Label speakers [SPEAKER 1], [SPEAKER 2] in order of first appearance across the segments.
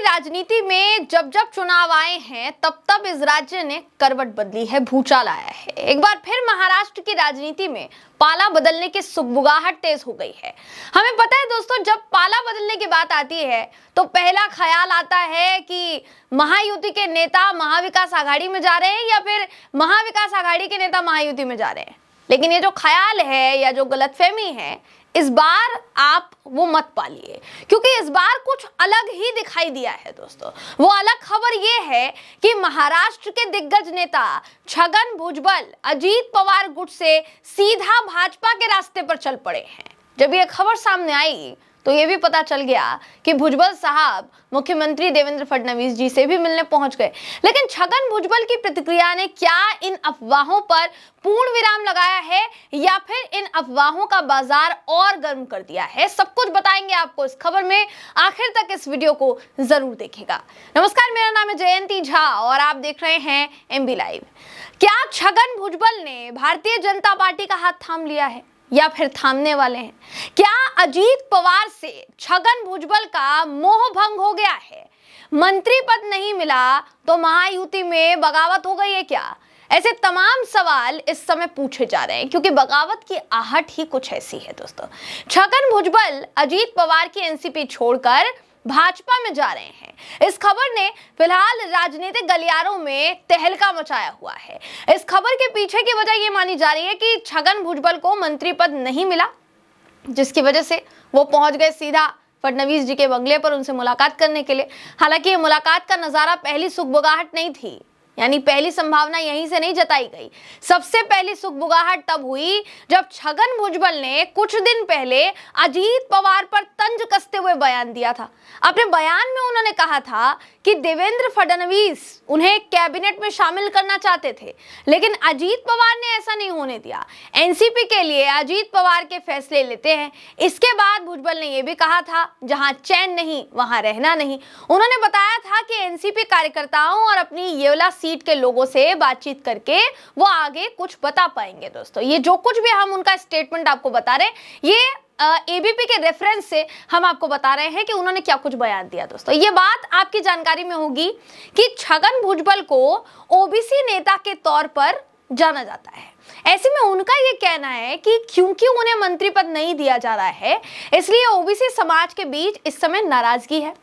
[SPEAKER 1] राजनीति में जब जब चुनाव आए हैं तब तब इस राज्य ने करवट बदली है, भूचाल आया है। एक बार फिर महाराष्ट्र की राजनीति में पाला बदलने की सुगबुगाहट तेज हो गई है। हमें पता है दोस्तों, जब पाला बदलने की बात आती है तो पहला ख्याल आता है कि महायुति के नेता महाविकास आघाड़ी में जा रहे हैं या फिर महाविकास आघाड़ी के नेता महायुति में जा रहे हैं। लेकिन ये जो ख्याल है या जो गलतफहमी है, इस बार आप वो मत पालिए, क्योंकि इस बार कुछ अलग ही दिखाई दिया है दोस्तों। वो अलग खबर ये है कि महाराष्ट्र के दिग्गज नेता छगन भुजबल अजीत पवार गुट से सीधा भाजपा के रास्ते पर चल पड़े हैं। जब ये खबर सामने आई तो ये भी पता चल गया कि भुजबल साहब मुख्यमंत्री देवेंद्र फडणवीस जी से भी मिलने पहुंच गए। लेकिन छगन भुजबल की प्रतिक्रिया ने क्या इन अफवाहों पर पूर्ण विराम लगाया है या फिर इन अफवाहों का बाजार और गर्म कर दिया है, सब कुछ बताएंगे आपको इस खबर में। आखिर तक इस वीडियो को जरूर देखिएगा। नमस्कार, मेरा नाम है जयंती झा और आप देख रहे हैं एमबी लाइव। क्या छगन भुजबल ने भारतीय जनता पार्टी का हाथ थाम लिया है या फिर थामने वाले हैं? क्या अजीत पवार से छगन भुजबल का मोह भंग हो गया है? मंत्री पद नहीं मिला तो महायुति में बगावत हो गई है क्या? ऐसे तमाम सवाल इस समय पूछे जा रहे हैं, क्योंकि बगावत की आहट ही कुछ ऐसी है दोस्तों। छगन भुजबल अजीत पवार की एनसीपी छोड़कर भाजपा में जा रहे हैं। इस खबर ने फिलहाल राजनीतिक गलियारों में तहलका मचाया हुआ है। इस खबर के पीछे की वजह ये मानी जा रही है कि छगन भुजबल को मंत्री पद नहीं मिला, जिसकी वजह से वो पहुंच गए सीधा फडणवीस जी के बंगले पर उनसे मुलाकात करने के लिए। हालांकि ये मुलाकात का नजारा पहली सुगबुगाहट नहीं थी, यानी पहली संभावना यहीं से नहीं जताई गई। सबसे पहली सुगबुगाहट तब हुई जब छगन भुजबल ने कुछ दिन पहले अजीत पवार पर तंज कसते हुए बयान दिया था। अपने बयान में उन्होंने कहा था कि देवेंद्र फडणवीस उन्हें कैबिनेट में शामिल करना चाहते थे, लेकिन अजीत पवार ने ऐसा नहीं होने दिया। एनसीपी के लिए अजीत पवार के फैसले लेते हैं। इसके बाद भुजबल ने यह भी कहा था, जहां चैन नहीं वहां रहना नहीं। उन्होंने बताया था कि एनसीपी कार्यकर्ताओं और अपनी येवला सीट के लोगों से बातचीत करके वो आगे कुछ बता पाएंगे। दोस्तों, ये जो कुछ भी हम उनका स्टेटमेंट आपको बता रहे हैं, ये एबीपी के रेफरेंस से हम आपको बता रहे हैं कि उन्होंने क्या कुछ बयान दिया। दोस्तों, ये बात आपकी जानकारी में होगी कि छगन भुजबल को ओबीसी नेता के तौर पर जाना जाता है। ऐसे में उनका ये कहना है कि क्योंकि उन्हें मंत्री पद नहीं दिया जा रहा है, इसलिए ओबीसी समाज के बीच इस समय नाराजगी है।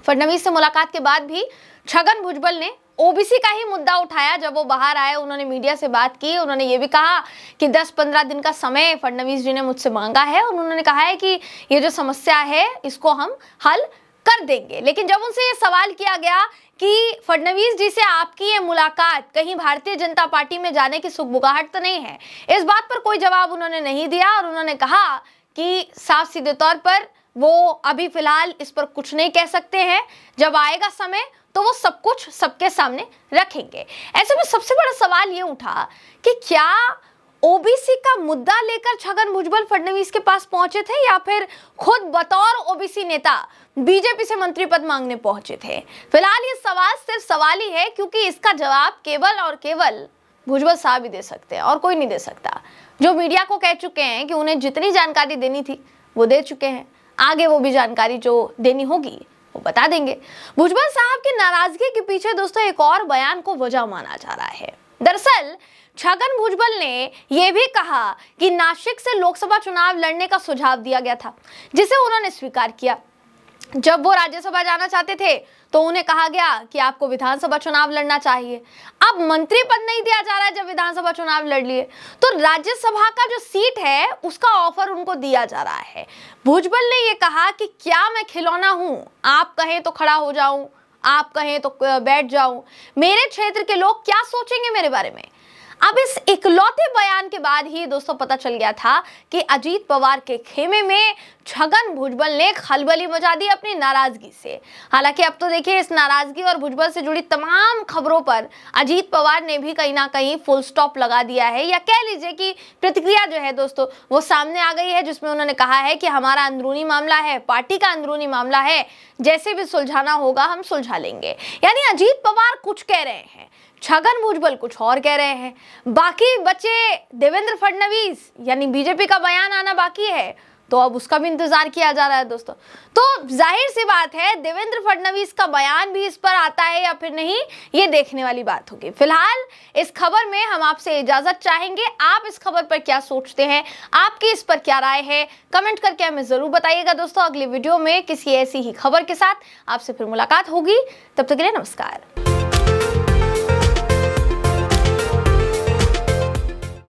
[SPEAKER 1] फडणवीस से मुलाकात के बाद भी छगन भुजबल ने ओबीसी का ही मुद्दा उठाया। जब वो बाहर आए, उन्होंने मीडिया से बात की। उन्होंने ये भी कहा कि 10-15 दिन का समय फडणवीस जी ने मुझसे मांगा है और उन्होंने कहा है कि ये जो समस्या है इसको हम हल कर देंगे। लेकिन जब उनसे ये सवाल किया गया कि फडणवीस जी से आपकी ये मुलाकात कहीं भारतीय जनता पार्टी में जाने की सुगबुगाहट तो नहीं है, इस बात पर कोई जवाब उन्होंने नहीं दिया और उन्होंने कहा कि साफ सीधे तौर पर वो अभी फिलहाल इस पर कुछ नहीं कह सकते हैं। जब आएगा समय तो वो सब कुछ सबके सामने रखेंगे। ऐसे में सबसे बड़ा सवाल ये उठा कि क्या ओबीसी का मुद्दा लेकर छगन भुजबल फडणवीस के पास पहुंचे थे या फिर खुद बतौर ओबीसी नेता बीजेपी से मंत्री पद मांगने पहुंचे थे? फिलहाल ये सवाल सिर्फ सवाल ही है, क्योंकि इसका जवाब केवल और केवल भुजबल साहब ही दे सकते हैं और कोई नहीं दे सकता। जो मीडिया को कह चुके हैं कि उन्हें जितनी जानकारी देनी थी वो दे चुके हैं, आगे वो भी जानकारी जो देनी होगी वो बता देंगे। भुजबल साहब की नाराजगी के पीछे दोस्तों एक और बयान को वजह माना जा रहा है। दरअसल छगन भुजबल ने यह भी कहा कि नासिक से लोकसभा चुनाव लड़ने का सुझाव दिया गया था, जिसे उन्होंने स्वीकार किया। जब वो राज्यसभा जाना चाहते थे तो उन्हें कहा गया कि आपको विधानसभा चुनाव लड़ना चाहिए। अब मंत्री पद नहीं दिया जा रहा है, जब विधानसभा चुनाव लड़ लिए तो राज्यसभा का जो सीट है उसका ऑफर उनको दिया जा रहा है। भुजबल ने ये कहा कि क्या मैं खिलौना हूं, आप कहें तो खड़ा हो जाऊं, आप कहें तो बैठ जाऊं, मेरे क्षेत्र के लोग क्या सोचेंगे मेरे बारे में। अब इस इकलौते बयान के बाद ही दोस्तों पता चल गया था कि अजीत पवार के खेमे में छगन भुजबल ने खलबली मचा दी अपनी नाराजगी से। हालांकि अब तो देखिए, इस नाराजगी और भुजबल से जुड़ी तमाम खबरों पर अजीत पवार ने भी कहीं ना कहीं फुल स्टॉप लगा दिया है, या कह लीजिए कि प्रतिक्रिया जो है दोस्तों वो सामने आ गई है, जिसमें उन्होंने कहा है कि हमारा अंदरूनी मामला है, पार्टी का अंदरूनी मामला है, जैसे भी सुलझाना होगा हम सुलझा लेंगे। यानी अजीत पवार कुछ कह रहे हैं, छगन भुजबल कुछ और कह रहे हैं। बाकी बचे देवेंद्र फडणवीस, यानी बीजेपी का बयान आना बाकी है, तो अब उसका भी इंतजार किया जा रहा है दोस्तों। तो जाहिर सी बात है देवेंद्र फडणवीस का बयान भी इस पर आता है या फिर नहीं, ये देखने वाली बात होगी। फिलहाल इस खबर में हम आपसे इजाजत चाहेंगे। आप इस खबर पर क्या सोचते हैं, आपकी इस पर क्या राय है, कमेंट करके हमें जरूर बताइएगा दोस्तों। अगली वीडियो में किसी ऐसी ही खबर के साथ आपसे फिर मुलाकात होगी, तब तक के लिए नमस्कार।